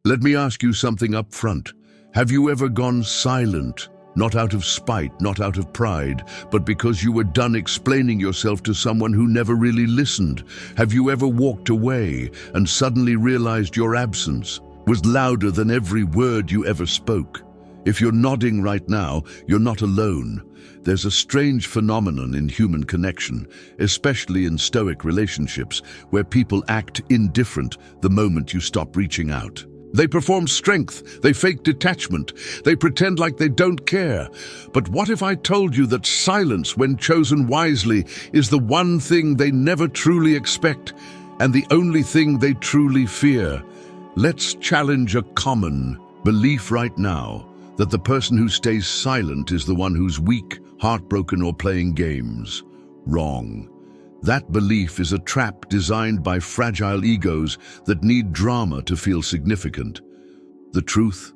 Let me ask you something up front. Have you ever gone silent? Not out of spite, not out of pride, but because you were done explaining yourself to someone who never really listened? Have you ever walked away and suddenly realized your absence was louder than every word you ever spoke? If you're nodding right now, you're not alone. There's a strange phenomenon in human connection, especially in Stoic relationships, where people act indifferent the moment you stop reaching out. They perform strength, they fake detachment, they pretend like they don't care. But what if I told you that silence, when chosen wisely, is the one thing they never truly expect and the only thing they truly fear? Let's challenge a common belief right now, that the person who stays silent is the one who's weak, heartbroken, or playing games. Wrong. That belief is a trap designed by fragile egos that need drama to feel significant. The truth?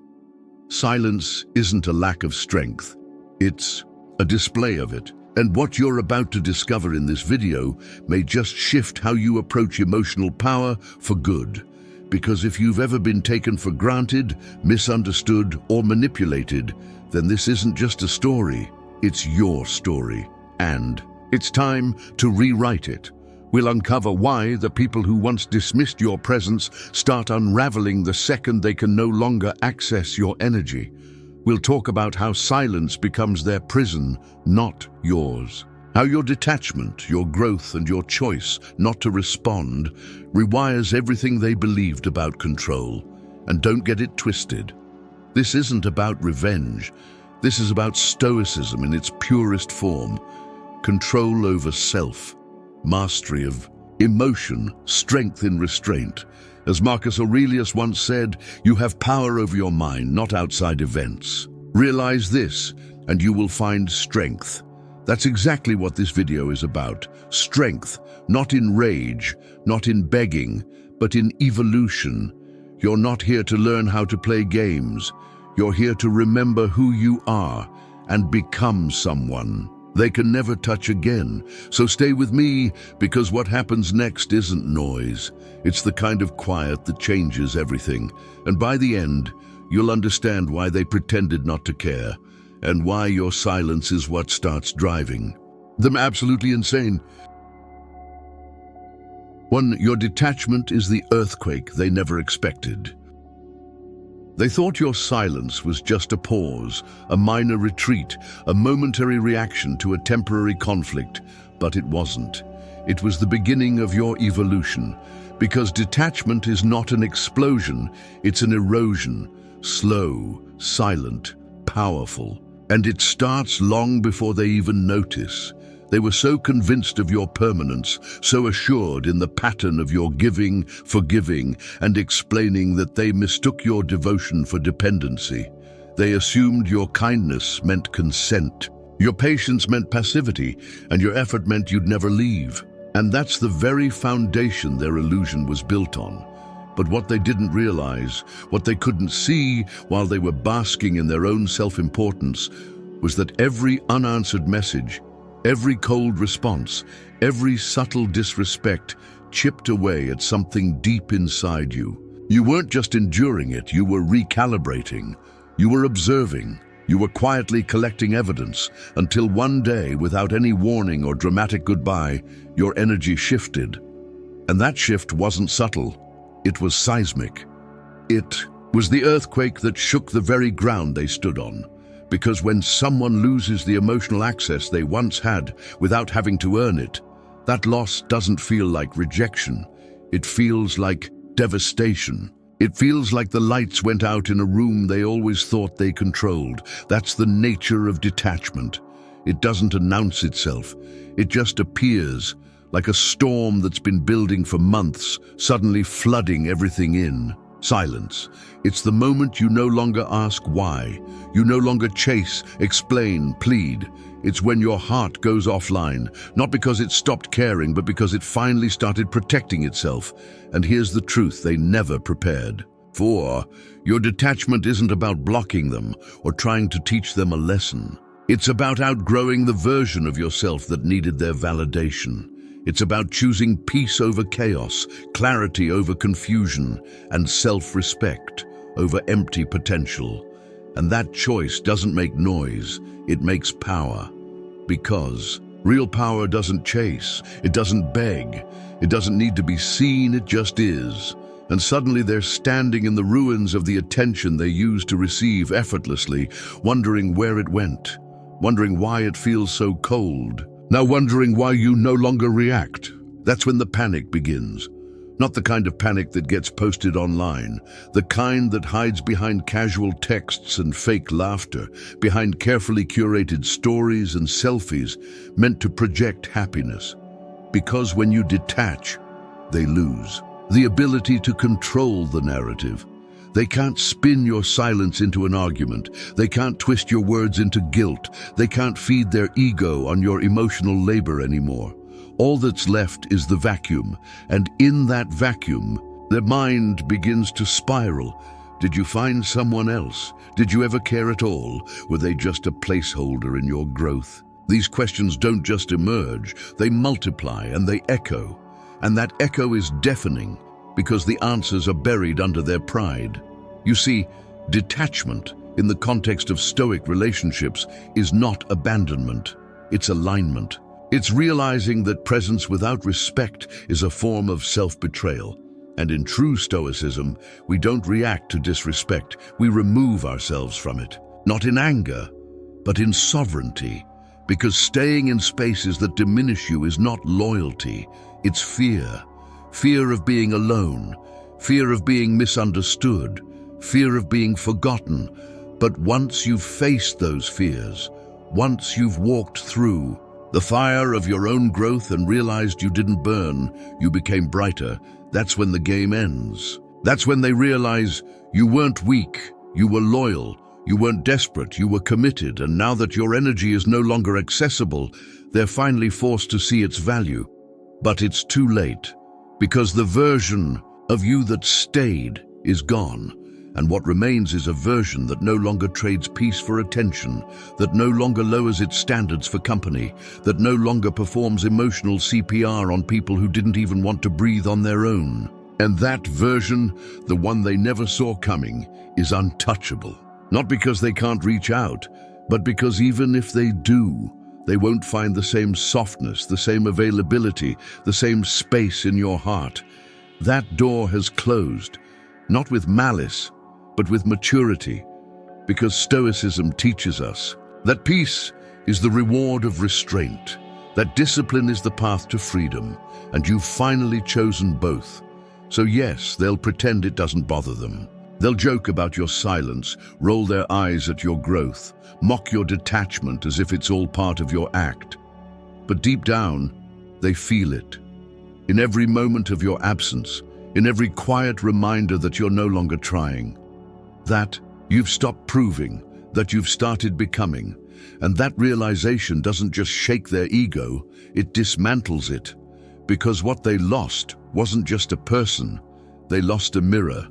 Silence isn't a lack of strength. It's a display of it. And what you're about to discover in this video may just shift how you approach emotional power for good. Because if you've ever been taken for granted, misunderstood, or manipulated, then this isn't just a story, it's your story. And it's time to rewrite it. We'll uncover why the people who once dismissed your presence start unraveling the second they can no longer access your energy. We'll talk about how silence becomes their prison, not yours. How your detachment, your growth, and your choice not to respond rewires everything they believed about control. And don't get it twisted. This isn't about revenge. This is about stoicism in its purest form. Control over self, mastery of emotion, strength in restraint. As Marcus Aurelius once said, you have power over your mind, not outside events. Realize this, and you will find strength. That's exactly what this video is about. Strength, not in rage, not in begging, but in evolution. You're not here to learn how to play games. You're here to remember who you are and become someone they can never touch again. So stay with me, because what happens next isn't noise. It's the kind of quiet that changes everything. And by the end, you'll understand why they pretended not to care, and why your silence is what starts driving them absolutely insane. 1. Your detachment is the earthquake they never expected. They thought your silence was just a pause, a minor retreat, a momentary reaction to a temporary conflict, but it wasn't. It was the beginning of your evolution, because detachment is not an explosion, it's an erosion, slow, silent, powerful, and it starts long before they even notice. They were so convinced of your permanence, so assured in the pattern of your giving, forgiving, and explaining, that they mistook your devotion for dependency. They assumed your kindness meant consent, your patience meant passivity, and your effort meant you'd never leave. And that's the very foundation their illusion was built on. But what they didn't realize, what they couldn't see while they were basking in their own self-importance, was that every unanswered message, every cold response, every subtle disrespect chipped away at something deep inside you. You weren't just enduring it, you were recalibrating. You were observing. You were quietly collecting evidence, until one day, without any warning or dramatic goodbye, your energy shifted. And that shift wasn't subtle. It was seismic. It was the earthquake that shook the very ground they stood on. Because when someone loses the emotional access they once had without having to earn it, that loss doesn't feel like rejection. It feels like devastation. It feels like the lights went out in a room they always thought they controlled. That's the nature of detachment. It doesn't announce itself. It just appears, like a storm that's been building for months, suddenly flooding everything in. Silence. It's the moment you no longer ask why. You no longer chase, explain, plead. It's when your heart goes offline, not because it stopped caring, but because it finally started protecting itself. And here's the truth they never prepared. 4. Your detachment isn't about blocking them or trying to teach them a lesson. It's about outgrowing the version of yourself that needed their validation. It's about choosing peace over chaos, clarity over confusion, and self-respect, over empty potential. And that choice doesn't make noise, it makes power. Because real power doesn't chase, it doesn't beg, it doesn't need to be seen, it just is. And suddenly they're standing in the ruins of the attention they used to receive effortlessly, wondering where it went, wondering why it feels so cold, now wondering why you no longer react. That's when the panic begins. Not the kind of panic that gets posted online, the kind that hides behind casual texts and fake laughter, behind carefully curated stories and selfies meant to project happiness. Because when you detach, they lose the ability to control the narrative. They can't spin your silence into an argument. They can't twist your words into guilt. They can't feed their ego on your emotional labor anymore. All that's left is the vacuum, and in that vacuum, their mind begins to spiral. Did you find someone else? Did you ever care at all? Were they just a placeholder in your growth? These questions don't just emerge, they multiply and they echo. And that echo is deafening because the answers are buried under their pride. You see, detachment in the context of Stoic relationships is not abandonment, it's alignment. It's realizing that presence without respect is a form of self-betrayal. And in true Stoicism, we don't react to disrespect, we remove ourselves from it. Not in anger, but in sovereignty. Because staying in spaces that diminish you is not loyalty, it's fear. Fear of being alone, fear of being misunderstood, fear of being forgotten. But once you've faced those fears, once you've walked through the fire of your own growth and realized you didn't burn, you became brighter, that's when the game ends. That's when they realize you weren't weak, you were loyal, you weren't desperate, you were committed, and now that your energy is no longer accessible, they're finally forced to see its value. But it's too late, because the version of you that stayed is gone, and what remains is a version that no longer trades peace for attention, that no longer lowers its standards for company, that no longer performs emotional CPR on people who didn't even want to breathe on their own. And that version, the one they never saw coming, is untouchable. Not because they can't reach out, but because even if they do, they won't find the same softness, the same availability, the same space in your heart. That door has closed, not with malice, but with maturity, because Stoicism teaches us that peace is the reward of restraint, that discipline is the path to freedom, and you've finally chosen both. So yes, they'll pretend it doesn't bother them. They'll joke about your silence, roll their eyes at your growth, mock your detachment as if it's all part of your act. But deep down, they feel it. In every moment of your absence, in every quiet reminder that you're no longer trying, that you've stopped proving, that you've started becoming. And that realization doesn't just shake their ego, it dismantles it. Because what they lost wasn't just a person, they lost a mirror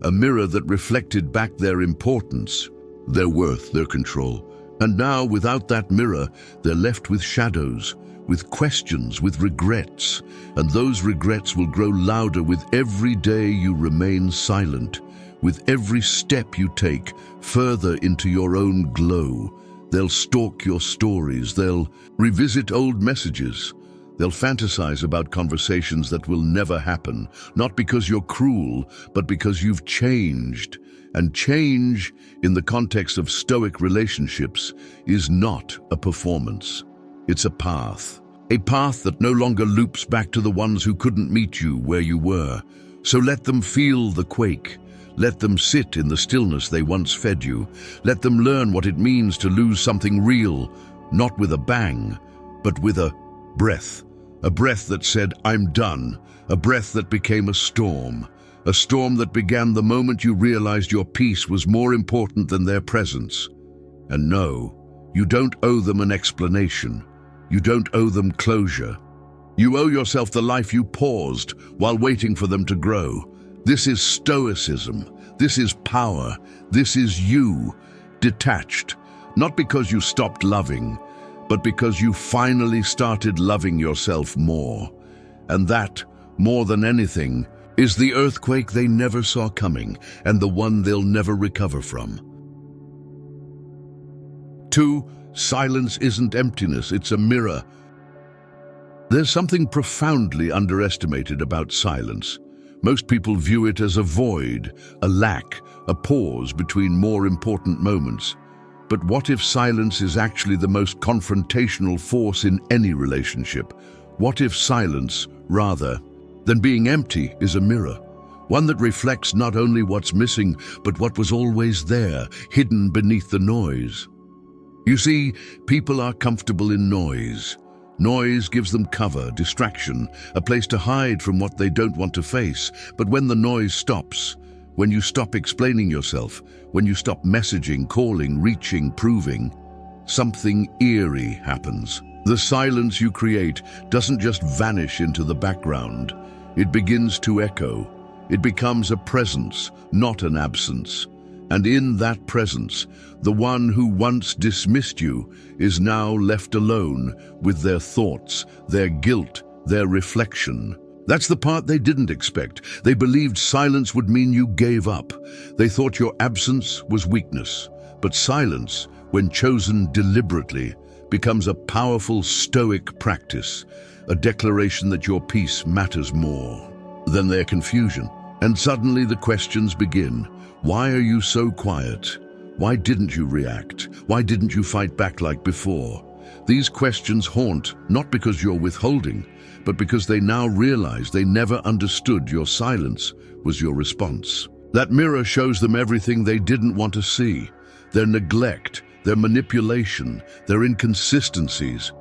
that reflected back their importance, their worth, their control. And now, without that mirror, they're left with shadows, with questions, with regrets. And those regrets will grow louder with every day you remain silent, with every step you take further into your own glow. They'll stalk your stories, they'll revisit old messages, they'll fantasize about conversations that will never happen, not because you're cruel, but because you've changed. And change, in the context of Stoic relationships, is not a performance. It's a path that no longer loops back to the ones who couldn't meet you where you were. So let them feel the quake. Let them sit in the stillness they once fed you. Let them learn what it means to lose something real, not with a bang, but with a breath that said, "I'm done," a breath that became a storm that began the moment you realized your peace was more important than their presence. And no, you don't owe them an explanation. You don't owe them closure. You owe yourself the life you paused while waiting for them to grow. This is Stoicism. This is power. This is you, detached, not because you stopped loving, but because you finally started loving yourself more. And that, more than anything, is the earthquake they never saw coming and the one they'll never recover from. 2. Silence isn't emptiness, it's a mirror. There's something profoundly underestimated about silence. Most people view it as a void, a lack, a pause between more important moments. But what if silence is actually the most confrontational force in any relationship? What if silence, rather than being empty, is a mirror? One that reflects not only what's missing, but what was always there, hidden beneath the noise. You see, people are comfortable in noise. Noise gives them cover, distraction, a place to hide from what they don't want to face. But when the noise stops, when you stop explaining yourself, when you stop messaging, calling, reaching, proving, something eerie happens. The silence you create doesn't just vanish into the background. It begins to echo. It becomes a presence, not an absence. And in that presence, the one who once dismissed you is now left alone with their thoughts, their guilt, their reflection. That's the part they didn't expect. They believed silence would mean you gave up. They thought your absence was weakness. But silence, when chosen deliberately, becomes a powerful Stoic practice, a declaration that your peace matters more than their confusion. And suddenly the questions begin. Why are you so quiet? Why didn't you react? Why didn't you fight back like before? These questions haunt, not because you're withholding, but because they now realize they never understood your silence was your response. That mirror shows them everything they didn't want to see. Their neglect, their manipulation, their inconsistencies.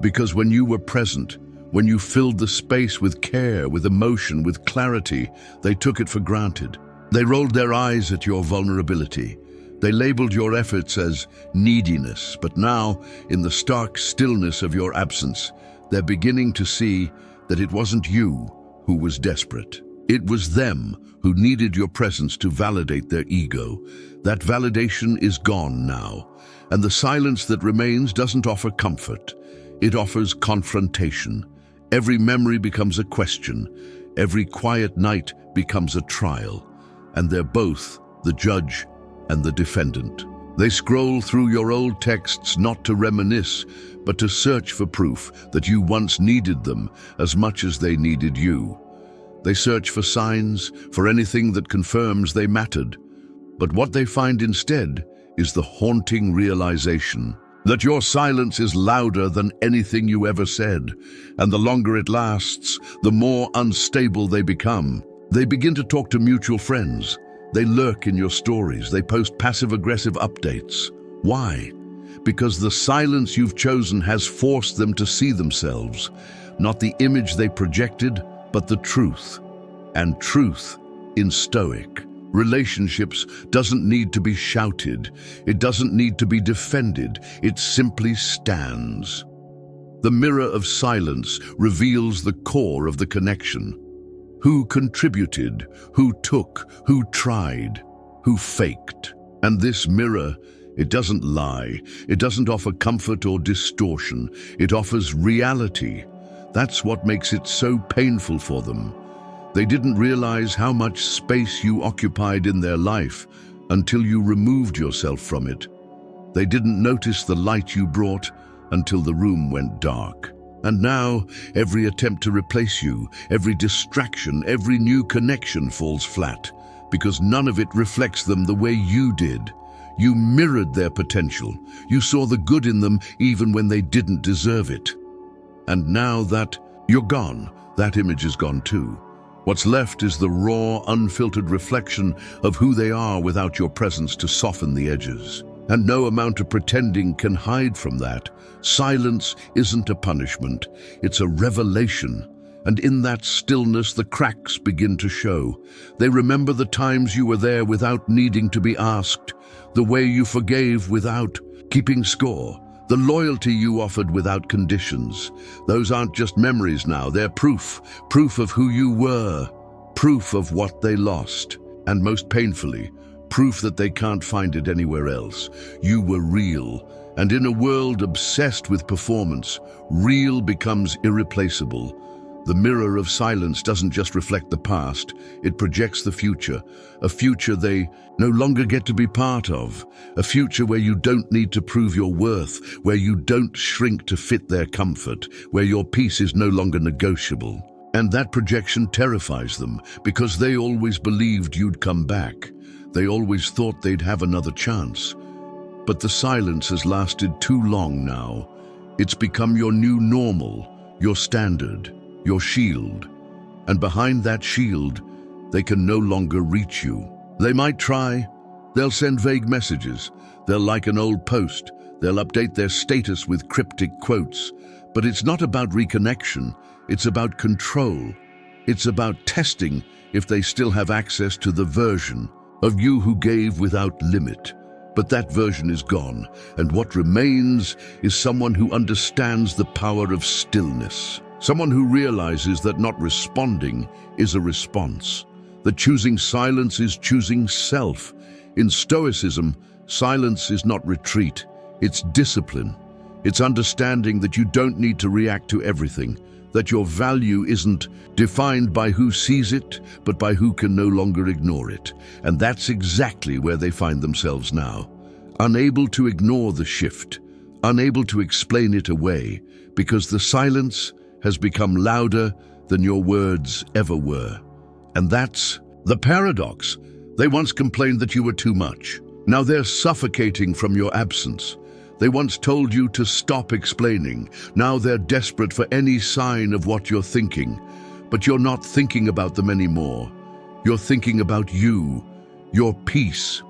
Because when you were present, when you filled the space with care, with emotion, with clarity, they took it for granted. They rolled their eyes at your vulnerability. They labeled your efforts as neediness, but now, in the stark stillness of your absence, they're beginning to see that it wasn't you who was desperate. It was them who needed your presence to validate their ego. That validation is gone now, and the silence that remains doesn't offer comfort. It offers confrontation. Every memory becomes a question. Every quiet night becomes a trial. And they're both the judge and the defendant. They scroll through your old texts not to reminisce, but to search for proof that you once needed them as much as they needed you. They search for signs, for anything that confirms they mattered. But what they find instead is the haunting realization that your silence is louder than anything you ever said, and the longer it lasts, the more unstable they become. They begin to talk to mutual friends. They lurk in your stories. They post passive-aggressive updates. Why? Because the silence you've chosen has forced them to see themselves, not the image they projected, but the truth. And truth in Stoic relationships doesn't need to be shouted. It doesn't need to be defended. It simply stands. The mirror of silence reveals the core of the connection. Who contributed, who took, who tried, who faked. And this mirror, it doesn't lie. It doesn't offer comfort or distortion. It offers reality. That's what makes it so painful for them. They didn't realize how much space you occupied in their life until you removed yourself from it. They didn't notice the light you brought until the room went dark. And now, every attempt to replace you, every distraction, every new connection falls flat, because none of it reflects them the way you did. You mirrored their potential. You saw the good in them even when they didn't deserve it. And now that you're gone, that image is gone too. What's left is the raw, unfiltered reflection of who they are without your presence to soften the edges. And no amount of pretending can hide from that. Silence isn't a punishment, it's a revelation. And in that stillness, the cracks begin to show. They remember the times you were there without needing to be asked, the way you forgave without keeping score, the loyalty you offered without conditions. Those aren't just memories now, they're proof of who you were, proof of what they lost, and most painfully, proof that they can't find it anywhere else. You were real, and in a world obsessed with performance, real becomes irreplaceable. The mirror of silence doesn't just reflect the past, it projects the future, a future they no longer get to be part of, a future where you don't need to prove your worth, where you don't shrink to fit their comfort, where your peace is no longer negotiable. And that projection terrifies them, because they always believed you'd come back. They always thought they'd have another chance. But the silence has lasted too long now. It's become your new normal, your standard, your shield. And behind that shield, they can no longer reach you. They might try. They'll send vague messages. They'll like an old post. They'll update their status with cryptic quotes. But it's not about reconnection. It's about control. It's about testing if they still have access to the version of you who gave without limit. But that version is gone, and what remains is someone who understands the power of stillness. Someone who realizes that not responding is a response. That choosing silence is choosing self. In Stoicism, silence is not retreat, it's discipline. It's understanding that you don't need to react to everything, that your value isn't defined by who sees it, but by who can no longer ignore it. And that's exactly where they find themselves now. Unable to ignore the shift, unable to explain it away, because the silence has become louder than your words ever were. And that's the paradox. They once complained that you were too much. Now they're suffocating from your absence. They once told you to stop explaining. Now they're desperate for any sign of what you're thinking. But you're not thinking about them anymore. You're thinking about you, your peace,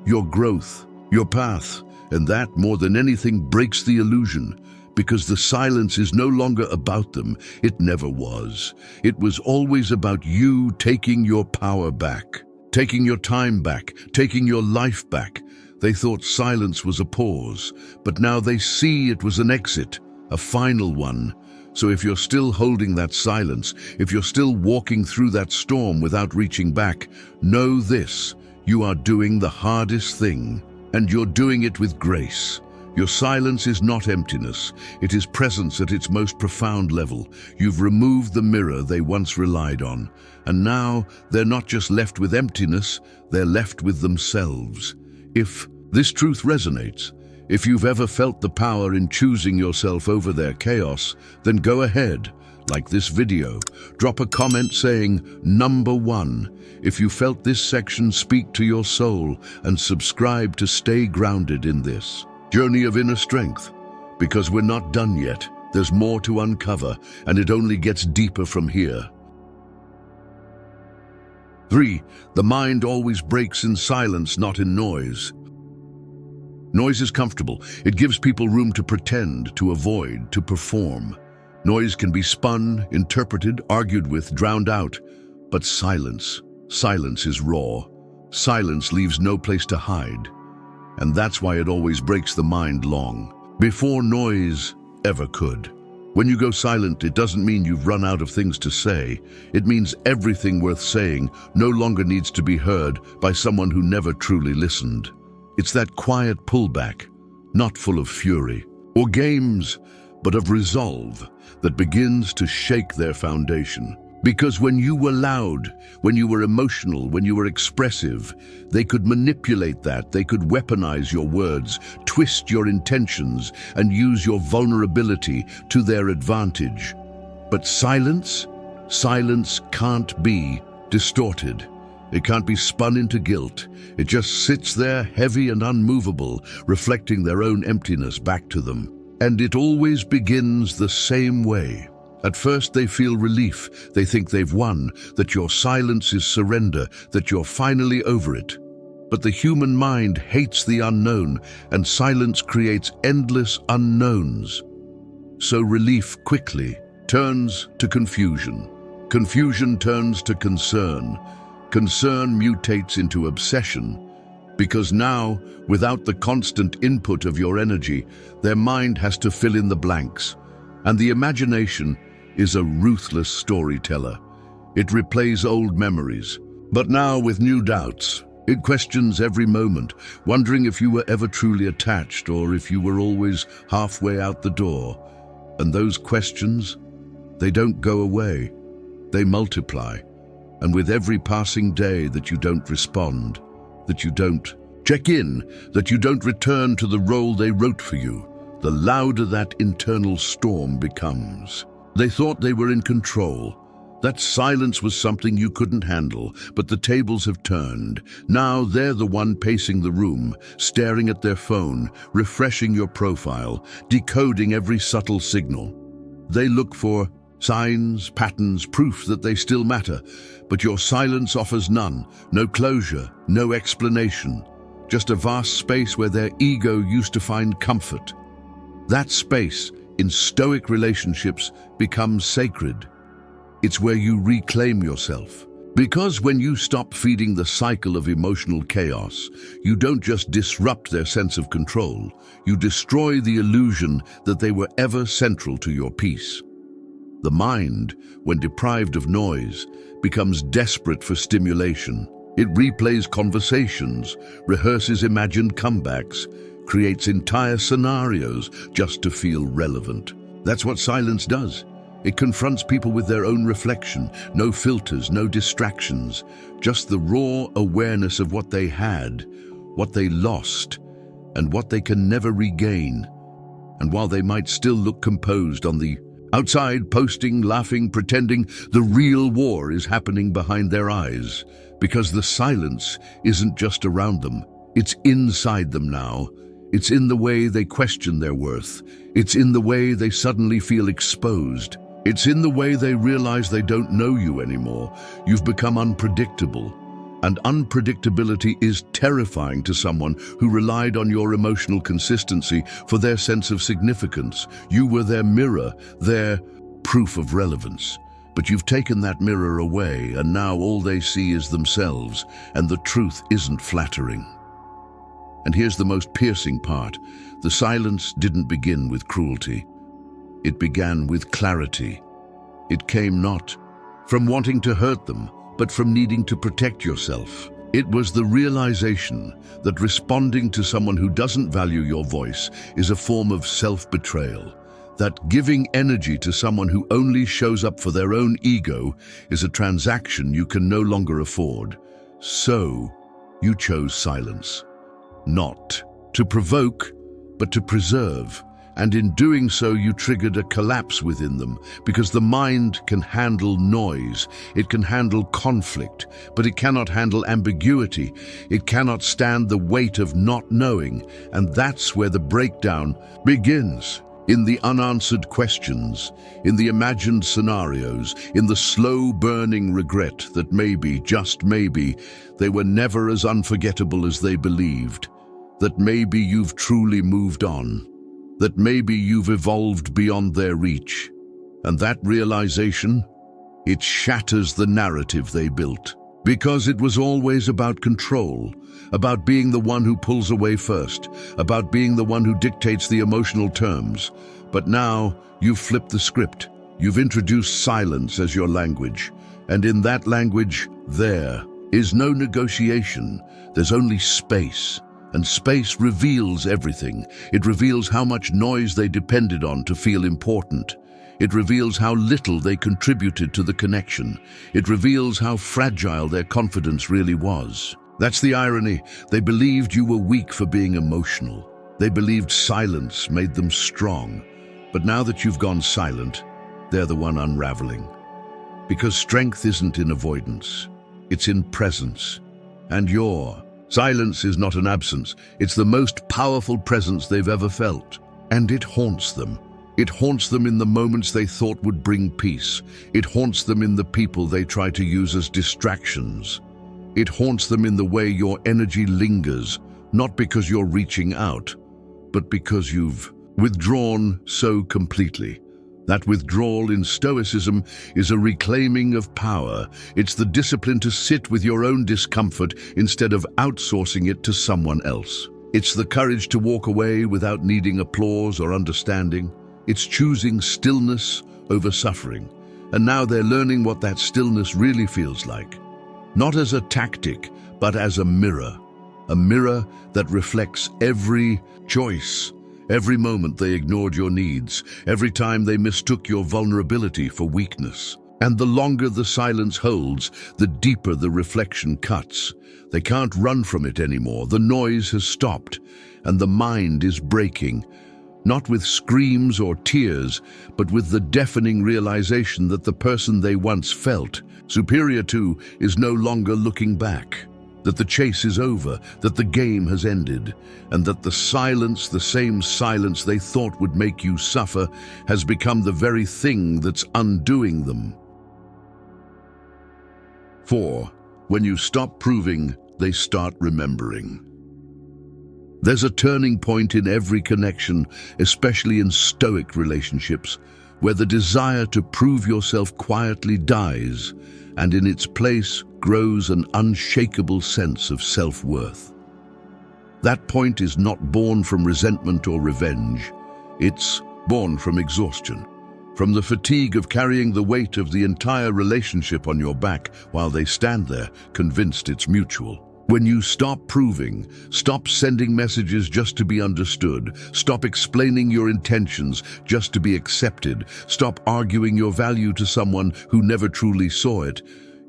your growth, your path. And that, more than anything, breaks the illusion. Because the silence is no longer about them. It never was. It was always about you taking your power back, taking your time back, taking your life back. They thought silence was a pause, but now they see it was an exit, a final one. So if you're still holding that silence, if you're still walking through that storm without reaching back, know this: you are doing the hardest thing, and you're doing it with grace. Your silence is not emptiness. It is presence at its most profound level. You've removed the mirror they once relied on, and now they're not just left with emptiness, they're left with themselves. If this truth resonates, if you've ever felt the power in choosing yourself over their chaos, then go ahead, like this video, drop a comment saying number 1 if you felt this section speak to your soul, and subscribe to stay grounded in this journey of inner strength. Because we're not done yet. There's more to uncover, and it only gets deeper from here. 3. The mind always breaks in silence, not in noise. Noise is comfortable. It gives people room to pretend, to avoid, to perform. Noise can be spun, interpreted, argued with, drowned out. But silence is raw. Silence leaves no place to hide. And that's why it always breaks the mind long, before noise ever could. When you go silent, it doesn't mean you've run out of things to say. It means everything worth saying no longer needs to be heard by someone who never truly listened. It's that quiet pullback, not full of fury or games, but of resolve, that begins to shake their foundation. Because when you were loud, when you were emotional, when you were expressive, they could manipulate that, they could weaponize your words, twist your intentions, and use your vulnerability to their advantage. But silence can't be distorted. It can't be spun into guilt. It just sits there heavy and unmovable, reflecting their own emptiness back to them. And it always begins the same way. At first they feel relief, they think they've won, that your silence is surrender, that you're finally over it. But the human mind hates the unknown, and silence creates endless unknowns. So relief quickly turns to confusion. Confusion turns to concern. Concern mutates into obsession. Because now, without the constant input of your energy, their mind has to fill in the blanks. And the imagination is a ruthless storyteller. It replays old memories, but now with new doubts. It questions every moment, wondering if you were ever truly attached or if you were always halfway out the door. And those questions, They don't go away. They multiply. And with every passing day that you don't respond, that you don't check in, that you don't return to the role they wrote for you, the louder that internal storm becomes. They thought they were in control. That silence was something you couldn't handle, but the tables have turned. Now they're the one pacing the room, staring at their phone, refreshing your profile, decoding every subtle signal. They look for signs, patterns, proof that they still matter, but your silence offers none, no closure, no explanation, just a vast space where their ego used to find comfort. That space, in Stoic relationships, becomes sacred. It's where you reclaim yourself. Because when you stop feeding the cycle of emotional chaos, you don't just disrupt their sense of control, you destroy the illusion that they were ever central to your peace. The mind, when deprived of noise, becomes desperate for stimulation. It replays conversations, rehearses imagined comebacks, creates entire scenarios just to feel relevant. That's what silence does. It confronts people with their own reflection, no filters, no distractions, just the raw awareness of what they had, what they lost, and what they can never regain. And while they might still look composed on the outside, posting, laughing, pretending, the real war is happening behind their eyes, because the silence isn't just around them, it's inside them now. It's in the way they question their worth. It's in the way they suddenly feel exposed. It's in the way they realize they don't know you anymore. You've become unpredictable. And unpredictability is terrifying to someone who relied on your emotional consistency for their sense of significance. You were their mirror, their proof of relevance. But you've taken that mirror away, and now all they see is themselves, and the truth isn't flattering. And here's the most piercing part. The silence didn't begin with cruelty. It began with clarity. It came not from wanting to hurt them, but from needing to protect yourself. It was the realization that responding to someone who doesn't value your voice is a form of self-betrayal, that giving energy to someone who only shows up for their own ego is a transaction you can no longer afford. So, you chose silence. Not to provoke, but to preserve. And in doing so, you triggered a collapse within them, because the mind can handle noise, it can handle conflict, but it cannot handle ambiguity. It cannot stand the weight of not knowing, and that's where the breakdown begins. In the unanswered questions, in the imagined scenarios, in the slow-burning regret that maybe, just maybe, they were never as unforgettable as they believed, that maybe you've truly moved on, that maybe you've evolved beyond their reach. And that realization, it shatters the narrative they built. Because it was always about control, about being the one who pulls away first, about being the one who dictates the emotional terms. But now, you've flipped the script. You've introduced silence as your language. And in that language, there is no negotiation. There's only space. And space reveals everything. It reveals how much noise they depended on to feel important. It reveals how little they contributed to the connection. It reveals how fragile their confidence really was. That's the irony. They believed you were weak for being emotional. They believed silence made them strong. But now that you've gone silent, they're the one unraveling. Because strength isn't in avoidance. It's in presence. And silence is not an absence. It's the most powerful presence they've ever felt. And it haunts them. It haunts them in the moments they thought would bring peace. It haunts them in the people they try to use as distractions. It haunts them in the way your energy lingers, not because you're reaching out, but because you've withdrawn so completely. That withdrawal in Stoicism is a reclaiming of power. It's the discipline to sit with your own discomfort instead of outsourcing it to someone else. It's the courage to walk away without needing applause or understanding. It's choosing stillness over suffering. And now they're learning what that stillness really feels like. Not as a tactic, but as a mirror. A mirror that reflects every choice, Every moment they ignored your needs. Every time they mistook your vulnerability for weakness. And the longer the silence holds, the deeper the reflection cuts. They can't run from it anymore. The noise has stopped, and the mind is breaking. Not with screams or tears, but with the deafening realization that the person they once felt superior to is no longer looking back. That the chase is over, that the game has ended, and that the silence, the same silence they thought would make you suffer, has become the very thing that's undoing them. 4. When you stop proving, they start remembering. There's a turning point in every connection, especially in Stoic relationships, where the desire to prove yourself quietly dies, and in its place grows an unshakable sense of self-worth. That point is not born from resentment or revenge. It's born from exhaustion, from the fatigue of carrying the weight of the entire relationship on your back while they stand there, convinced it's mutual. When you stop proving, stop sending messages just to be understood, stop explaining your intentions just to be accepted, stop arguing your value to someone who never truly saw it,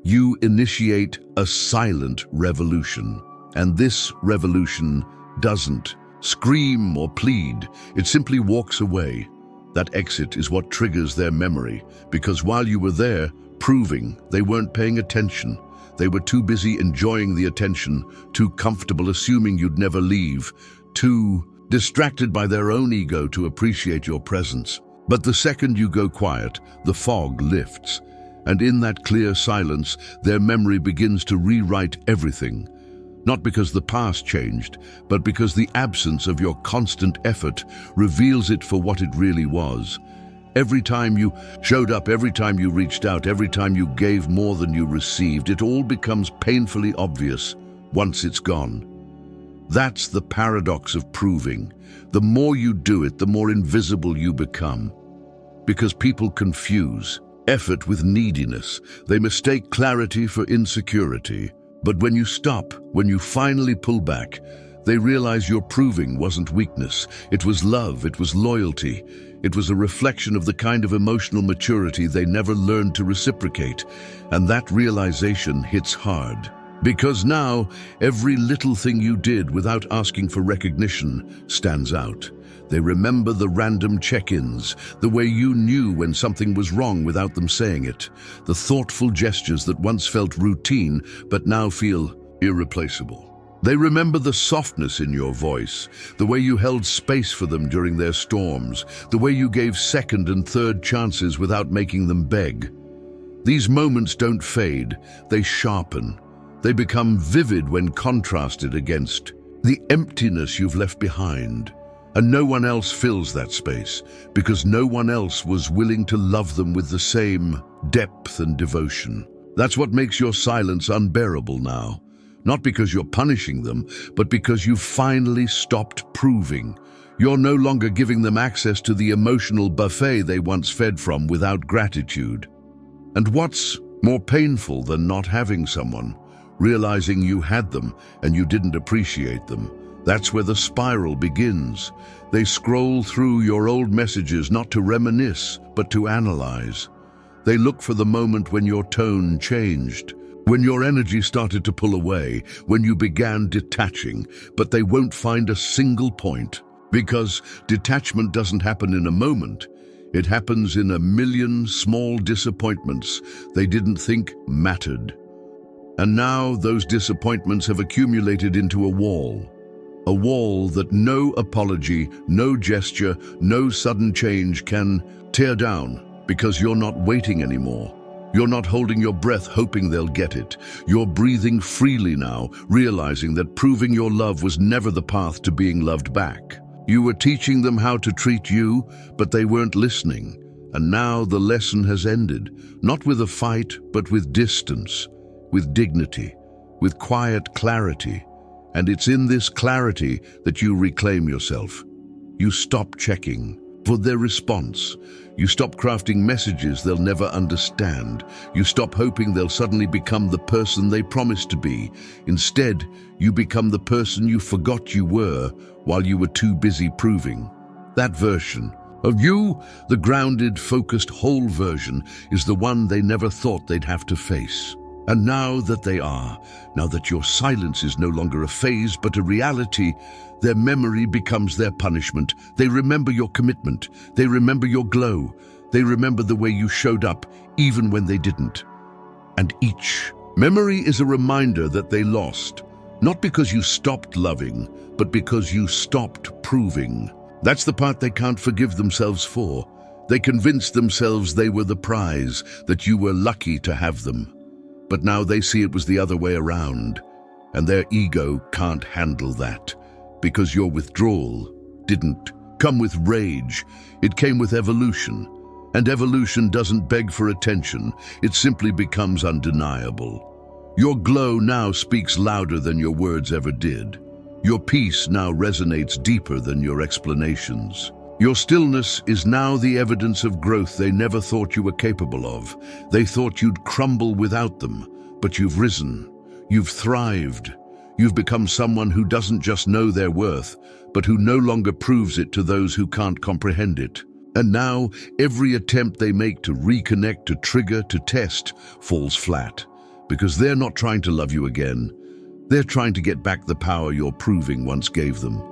you initiate a silent revolution. And this revolution doesn't scream or plead, it simply walks away. That exit is what triggers their memory, because while you were there, proving, they weren't paying attention. They were too busy enjoying the attention, too comfortable assuming you'd never leave, too distracted by their own ego to appreciate your presence. But the second you go quiet, the fog lifts, and in that clear silence, their memory begins to rewrite everything. Not because the past changed, but because the absence of your constant effort reveals it for what it really was. Every time you showed up, every time you reached out, every time you gave more than you received, it all becomes painfully obvious once it's gone. That's the paradox of proving. The more you do it, the more invisible you become. Because people confuse effort with neediness. They mistake clarity for insecurity. But when you stop, when you finally pull back, they realize your proving wasn't weakness. It was love, it was loyalty. It was a reflection of the kind of emotional maturity they never learned to reciprocate. And that realization hits hard. Because now, every little thing you did without asking for recognition stands out. They remember the random check-ins, the way you knew when something was wrong without them saying it, the thoughtful gestures that once felt routine but now feel irreplaceable. They remember the softness in your voice, the way you held space for them during their storms, the way you gave second and third chances without making them beg. These moments don't fade, they sharpen. They become vivid when contrasted against the emptiness you've left behind. And no one else fills that space, because no one else was willing to love them with the same depth and devotion. That's what makes your silence unbearable now. Not because you're punishing them, but because you've finally stopped proving. You're no longer giving them access to the emotional buffet they once fed from without gratitude. And what's more painful than not having someone? Realizing you had them and you didn't appreciate them. That's where the spiral begins. They scroll through your old messages not to reminisce, but to analyze. They look for the moment when your tone changed, when your energy started to pull away, when you began detaching, but they won't find a single point. Because detachment doesn't happen in a moment. It happens in a million small disappointments they didn't think mattered. And now those disappointments have accumulated into a wall. A wall that no apology, no gesture, no sudden change can tear down, because you're not waiting anymore. You're not holding your breath hoping they'll get it. You're breathing freely now, realizing that proving your love was never the path to being loved back. You were teaching them how to treat you, but they weren't listening. And now the lesson has ended, not with a fight, but with distance, with dignity, with quiet clarity. And it's in this clarity that you reclaim yourself. You stop checking for their response. You stop crafting messages they'll never understand. You stop hoping they'll suddenly become the person they promised to be. Instead, you become the person you forgot you were while you were too busy proving. That version of you, the grounded, focused, whole version, is the one they never thought they'd have to face. And now that they are, now that your silence is no longer a phase but a reality, their memory becomes their punishment. They remember your commitment. They remember your glow. They remember the way you showed up, even when they didn't. And each memory is a reminder that they lost, not because you stopped loving, but because you stopped proving. That's the part they can't forgive themselves for. They convinced themselves they were the prize, that you were lucky to have them. But now they see it was the other way around, and their ego can't handle that, because your withdrawal didn't come with rage, it came with evolution. And evolution doesn't beg for attention, it simply becomes undeniable. Your glow now speaks louder than your words ever did. Your peace now resonates deeper than your explanations. Your stillness is now the evidence of growth they never thought you were capable of. They thought you'd crumble without them, but you've risen. You've thrived. You've become someone who doesn't just know their worth, but who no longer proves it to those who can't comprehend it. And now, every attempt they make to reconnect, to trigger, to test, falls flat. Because they're not trying to love you again. They're trying to get back the power your proving once gave them.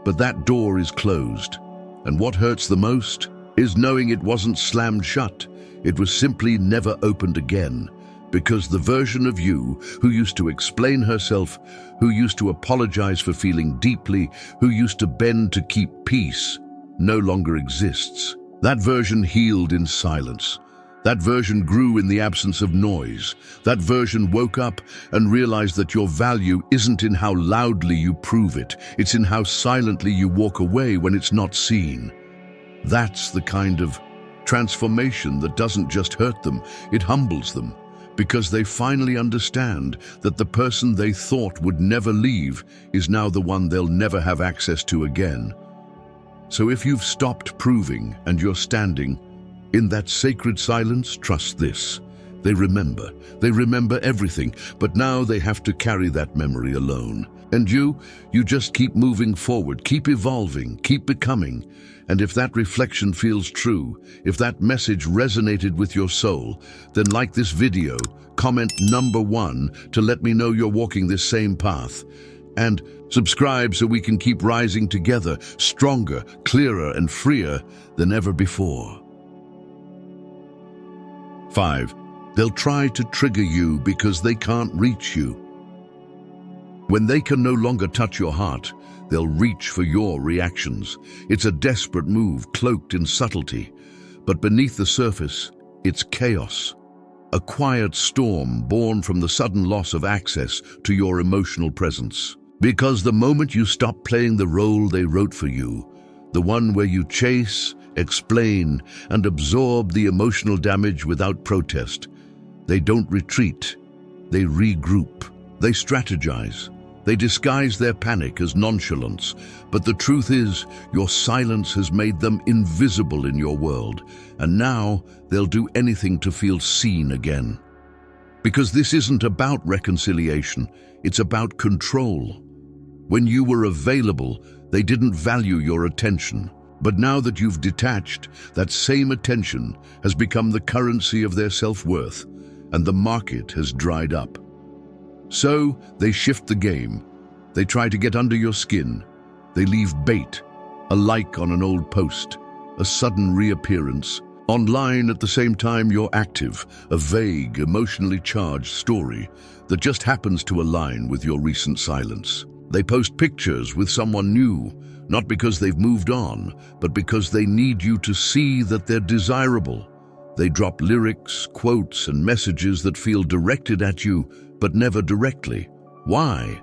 But that door is closed. And what hurts the most is knowing it wasn't slammed shut. It was simply never opened again. Because the version of you who used to explain herself, who used to apologize for feeling deeply, who used to bend to keep peace, no longer exists. That version healed in silence. That version grew in the absence of noise. That version woke up and realized that your value isn't in how loudly you prove it. It's in how silently you walk away when it's not seen. That's the kind of transformation that doesn't just hurt them, it humbles them. Because they finally understand that the person they thought would never leave is now the one they'll never have access to again. So if you've stopped proving and you're standing in that sacred silence, trust this. They remember everything, but now they have to carry that memory alone. And you just keep moving forward, keep evolving, keep becoming. And if that reflection feels true, if that message resonated with your soul, then like this video, comment number 1 to let me know you're walking this same path. And subscribe so we can keep rising together, stronger, clearer, and freer than ever before. 5. They'll try to trigger you because they can't reach you. When they can no longer touch your heart, they'll reach for your reactions. It's a desperate move, cloaked in subtlety. But beneath the surface, it's chaos. A quiet storm born from the sudden loss of access to your emotional presence. Because the moment you stop playing the role they wrote for you, the one where you chase, explain, and absorb the emotional damage without protest, they don't retreat, they regroup, they strategize, they disguise their panic as nonchalance. But the truth is, your silence has made them invisible in your world, and now they'll do anything to feel seen again. Because this isn't about reconciliation, it's about control. When you were available, they didn't value your attention. But now that you've detached, that same attention has become the currency of their self-worth, and the market has dried up. So they shift the game. They try to get under your skin. They leave bait, a like on an old post, a sudden reappearance. Online at the same time you're active, a vague, emotionally charged story that just happens to align with your recent silence. They post pictures with someone new, not because they've moved on, but because they need you to see that they're desirable. They drop lyrics, quotes, and messages that feel directed at you, but never directly. Why?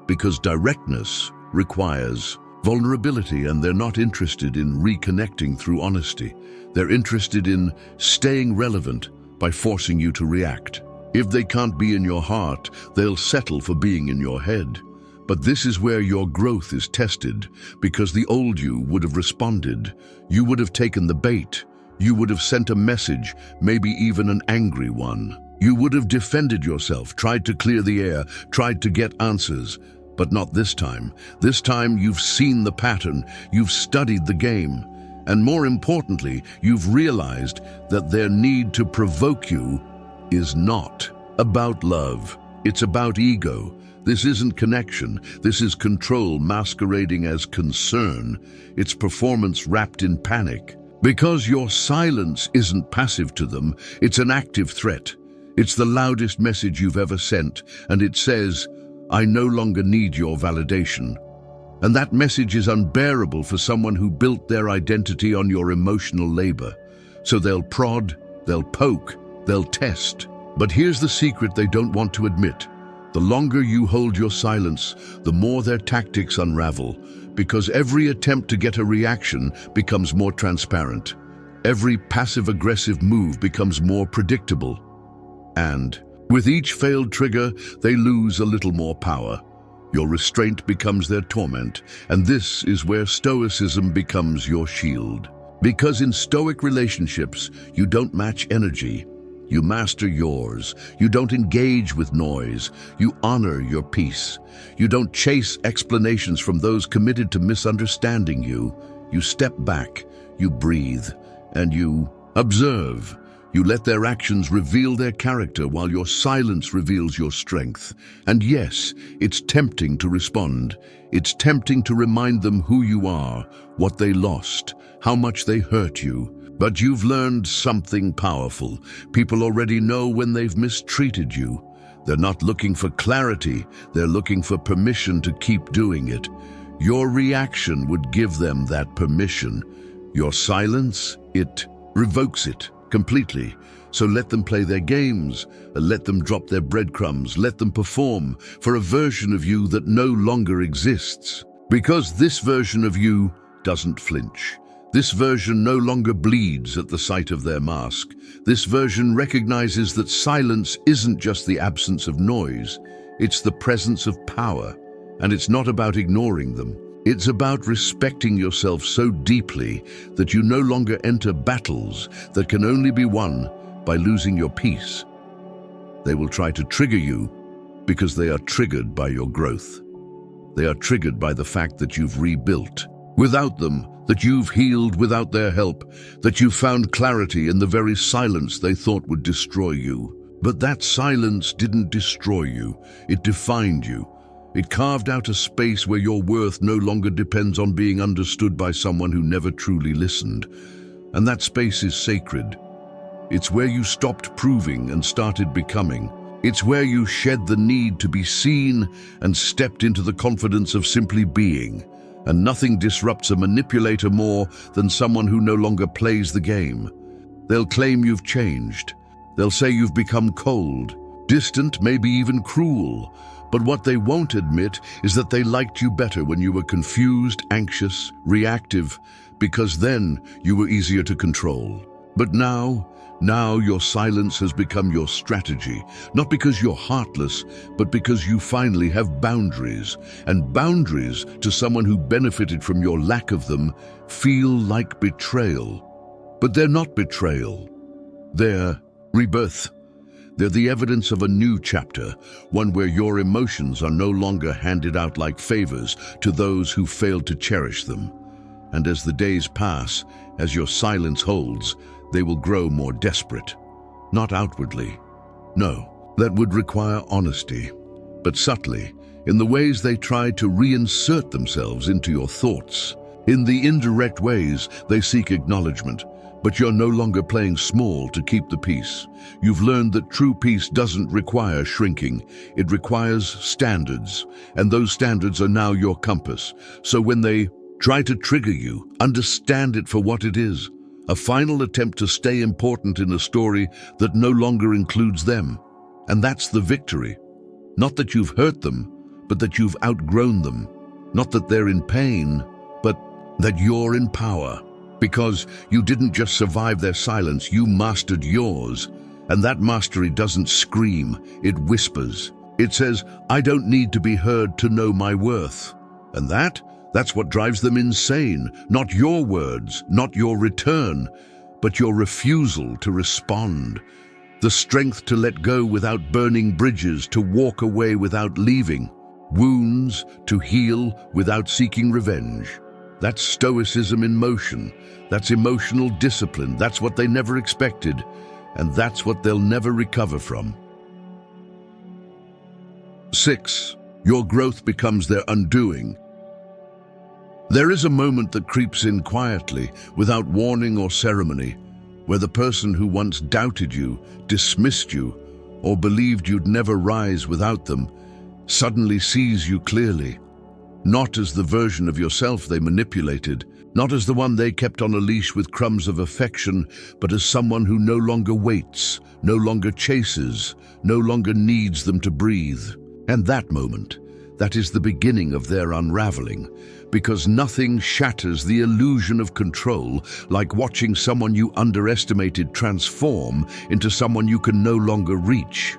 Because directness requires vulnerability, and they're not interested in reconnecting through honesty. They're interested in staying relevant by forcing you to react. If they can't be in your heart, they'll settle for being in your head. But this is where your growth is tested, because the old you would have responded. You would have taken the bait. You would have sent a message, maybe even an angry one. You would have defended yourself, tried to clear the air, tried to get answers. But not this time. This time you've seen the pattern, you've studied the game, and more importantly, you've realized that their need to provoke you is not about love. It's about ego. This isn't connection. This is control masquerading as concern. It's performance wrapped in panic. Because your silence isn't passive to them, it's an active threat. It's the loudest message you've ever sent, and it says, I no longer need your validation. And that message is unbearable for someone who built their identity on your emotional labor. So they'll prod, they'll poke, they'll test. But here's the secret they don't want to admit. The longer you hold your silence, the more their tactics unravel, because every attempt to get a reaction becomes more transparent. Every passive-aggressive move becomes more predictable. And with each failed trigger, they lose a little more power. Your restraint becomes their torment, and this is where stoicism becomes your shield. Because in Stoic relationships, you don't match energy. You master yours. You don't engage with noise. You honor your peace. You don't chase explanations from those committed to misunderstanding you. You step back, you breathe, and you observe. You let their actions reveal their character while your silence reveals your strength. And yes, it's tempting to respond. It's tempting to remind them who you are, what they lost, how much they hurt you. But you've learned something powerful. People already know when they've mistreated you. They're not looking for clarity. They're looking for permission to keep doing it. Your reaction would give them that permission. Your silence, it revokes it completely. So let them play their games, let them drop their breadcrumbs, let them perform for a version of you that no longer exists. Because this version of you doesn't flinch. This version no longer bleeds at the sight of their mask. This version recognizes that silence isn't just the absence of noise, it's the presence of power. And it's not about ignoring them. It's about respecting yourself so deeply that you no longer enter battles that can only be won by losing your peace. They will try to trigger you because they are triggered by your growth. They are triggered by the fact that you've rebuilt without them, that you've healed without their help, that you found clarity in the very silence they thought would destroy you. But that silence didn't destroy you. It defined you. It carved out a space where your worth no longer depends on being understood by someone who never truly listened. And that space is sacred. It's where you stopped proving and started becoming. It's where you shed the need to be seen and stepped into the confidence of simply being. And nothing disrupts a manipulator more than someone who no longer plays the game. They'll claim you've changed. They'll say you've become cold, distant, maybe even cruel. But what they won't admit is that they liked you better when you were confused, anxious, reactive, because then you were easier to control. But now your silence has become your strategy, not because you're heartless, but because you finally have boundaries. And boundaries, to someone who benefited from your lack of them, feel like betrayal. But they're not betrayal. They're rebirth. They're the evidence of a new chapter, one where your emotions are no longer handed out like favors to those who failed to cherish them. And as the days pass, as your silence holds, they will grow more desperate. Not outwardly. No, that would require honesty. But subtly, in the ways they try to reinsert themselves into your thoughts. In the indirect ways they seek acknowledgement. But you're no longer playing small to keep the peace. You've learned that true peace doesn't require shrinking. It requires standards. And those standards are now your compass. So when they try to trigger you, understand it for what it is. A final attempt to stay important in a story that no longer includes them. And that's the victory. Not that you've hurt them, but that you've outgrown them. Not that they're in pain, but that you're in power. Because you didn't just survive their silence, you mastered yours. And that mastery doesn't scream, it whispers. It says, I don't need to be heard to know my worth. And that's what drives them insane. Not your words, not your return, but your refusal to respond. The strength to let go without burning bridges, to walk away without leaving. wounds, to heal without seeking revenge. That's stoicism in motion. That's emotional discipline. That's what they never expected, and that's what they'll never recover from. 6. Your growth becomes their undoing. There is a moment that creeps in quietly, without warning or ceremony, where the person who once doubted you, dismissed you, or believed you'd never rise without them, suddenly sees you clearly. Not as the version of yourself they manipulated, not as the one they kept on a leash with crumbs of affection, but as someone who no longer waits, no longer chases, no longer needs them to breathe. And that moment, that is the beginning of their unraveling, because nothing shatters the illusion of control like watching someone you underestimated transform into someone you can no longer reach.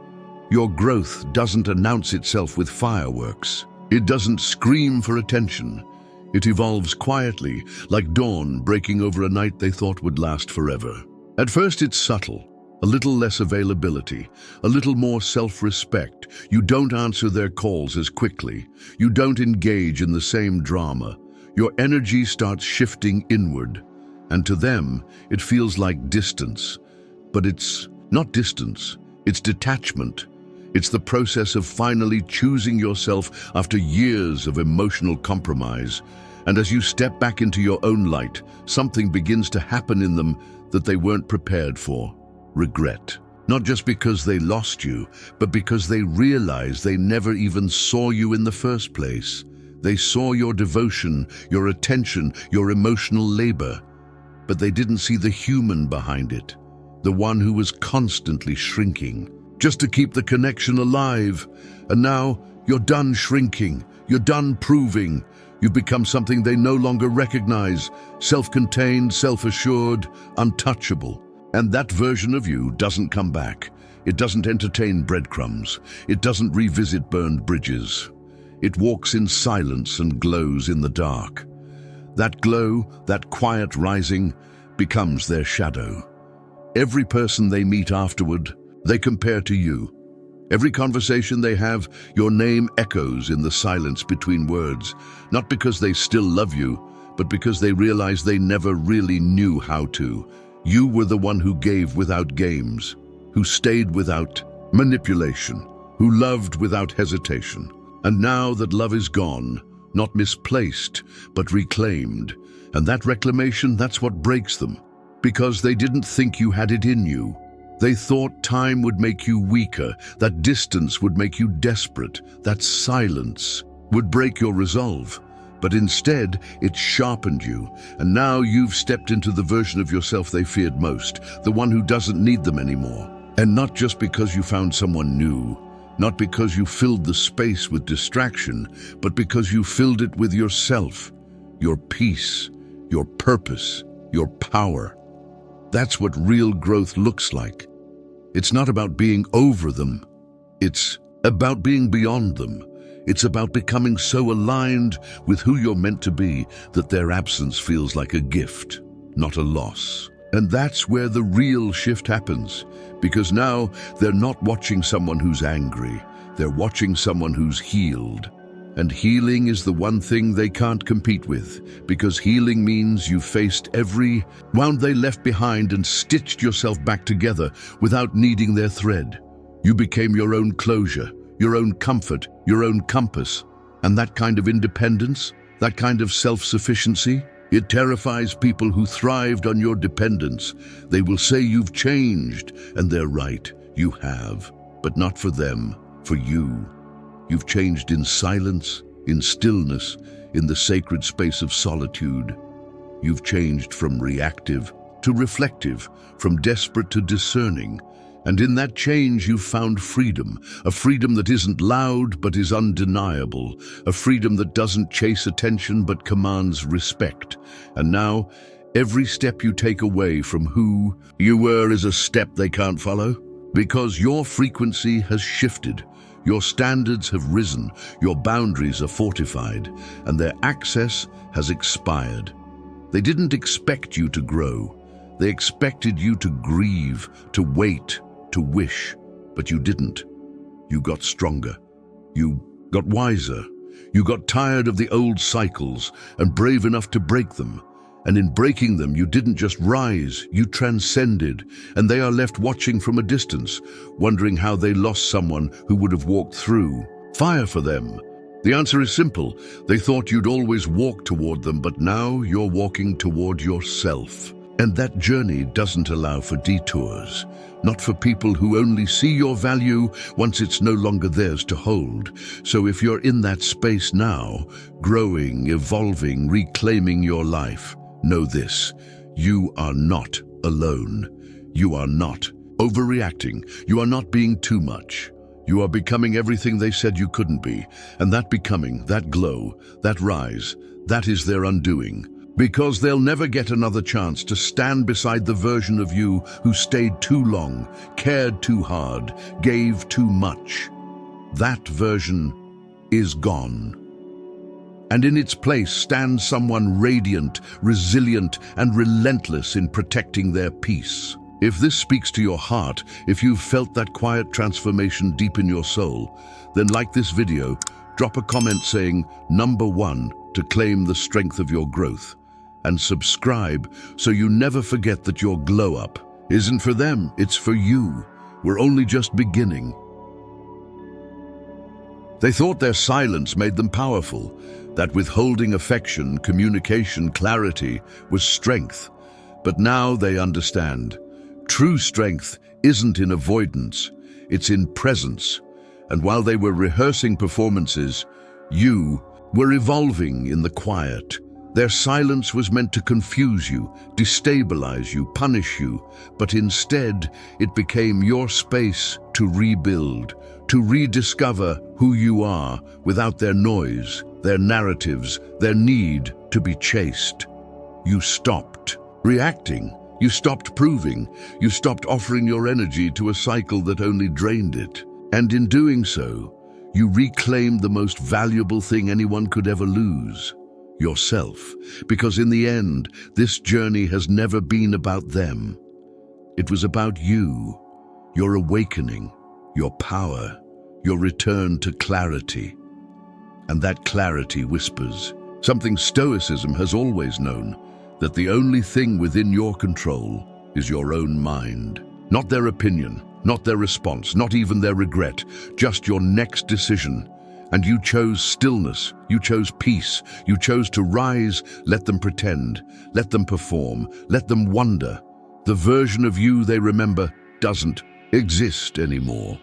Your growth doesn't announce itself with fireworks. It doesn't scream for attention. It evolves quietly, like dawn breaking over a night they thought would last forever. At first it's subtle, a little less availability, a little more self-respect. You don't answer their calls as quickly. You don't engage in the same drama. Your energy starts shifting inward, and to them, it feels like distance. But it's not distance, it's detachment. It's the process of finally choosing yourself after years of emotional compromise. And as you step back into your own light, something begins to happen in them that they weren't prepared for. Regret. Not just because they lost you, but because they realized they never even saw you in the first place. They saw your devotion, your attention, your emotional labor, but they didn't see the human behind it, the one who was constantly shrinking, just to keep the connection alive. And now you're done shrinking, you're done proving. You've become something they no longer recognize, self-contained, self-assured, untouchable. And that version of you doesn't come back. It doesn't entertain breadcrumbs. It doesn't revisit burned bridges. It walks in silence and glows in the dark. That glow, that quiet rising, becomes their shadow. Every person they meet afterward, they compare to you. Every conversation they have, your name echoes in the silence between words, not because they still love you, but because they realize they never really knew how to. You were the one who gave without games, who stayed without manipulation, who loved without hesitation. And now that love is gone, not misplaced, but reclaimed, and that reclamation, that's what breaks them, because they didn't think you had it in you. They thought time would make you weaker, that distance would make you desperate, that silence would break your resolve. But instead, it sharpened you, and now you've stepped into the version of yourself they feared most, the one who doesn't need them anymore. And not just because you found someone new, not because you filled the space with distraction, but because you filled it with yourself, your peace, your purpose, your power. That's what real growth looks like. It's not about being over them. It's about being beyond them. It's about becoming so aligned with who you're meant to be that their absence feels like a gift, not a loss. And that's where the real shift happens, because now they're not watching someone who's angry. They're watching someone who's healed. And healing is the one thing they can't compete with, because healing means you faced every wound they left behind and stitched yourself back together without needing their thread. You became your own closure, your own comfort, your own compass. And that kind of independence, that kind of self-sufficiency, it terrifies people who thrived on your dependence. They will say you've changed, and they're right, you have. But not for them, for you. You've changed in silence, in stillness, in the sacred space of solitude. You've changed from reactive to reflective, from desperate to discerning. And in that change you've found freedom, a freedom that isn't loud but is undeniable, a freedom that doesn't chase attention but commands respect. And now, every step you take away from who you were is a step they can't follow, because your frequency has shifted. Your standards have risen, your boundaries are fortified, and their access has expired. They didn't expect you to grow. They expected you to grieve, to wait, to wish, but you didn't. You got stronger. You got wiser. You got tired of the old cycles and brave enough to break them. And in breaking them, you didn't just rise, you transcended, and they are left watching from a distance, wondering how they lost someone who would have walked through fire for them. The answer is simple. They thought you'd always walk toward them, but now you're walking toward yourself. And that journey doesn't allow for detours, not for people who only see your value once it's no longer theirs to hold. So if you're in that space now, growing, evolving, reclaiming your life, know this: you are not alone. You are not overreacting. You are not being too much. You are becoming everything they said you couldn't be. And that becoming, that glow, that rise, that is their undoing. Because they'll never get another chance to stand beside the version of you who stayed too long, cared too hard, gave too much. That version is gone. And in its place stands someone radiant, resilient, and relentless in protecting their peace. If this speaks to your heart, if you've felt that quiet transformation deep in your soul, then like this video, drop a comment saying number 1 to claim the strength of your growth, and subscribe so you never forget that your glow up isn't for them, it's for you. We're only just beginning. They thought their silence made them powerful, that withholding affection, communication, clarity was strength. But now they understand. True strength isn't in avoidance, it's in presence. And while they were rehearsing performances, you were evolving in the quiet. Their silence was meant to confuse you, destabilize you, punish you, but instead it became your space to rebuild, to rediscover who you are without their noise, their narratives, their need to be chased. You stopped reacting. You stopped proving. You stopped offering your energy to a cycle that only drained it. And in doing so, you reclaimed the most valuable thing anyone could ever lose: yourself. Because in the end, this journey has never been about them. It was about you, your awakening, your power, your return to clarity. And that clarity whispers something Stoicism has always known: that the only thing within your control is your own mind. Not their opinion, not their response, not even their regret, just your next decision. And you chose stillness, you chose peace, you chose to rise. Let them pretend, let them perform, let them wonder. The version of you they remember doesn't exist anymore.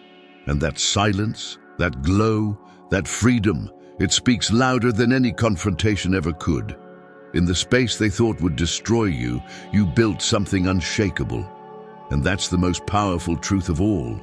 And that silence, that glow, that freedom, it speaks louder than any confrontation ever could. In the space they thought would destroy you, you built something unshakable. And that's the most powerful truth of all.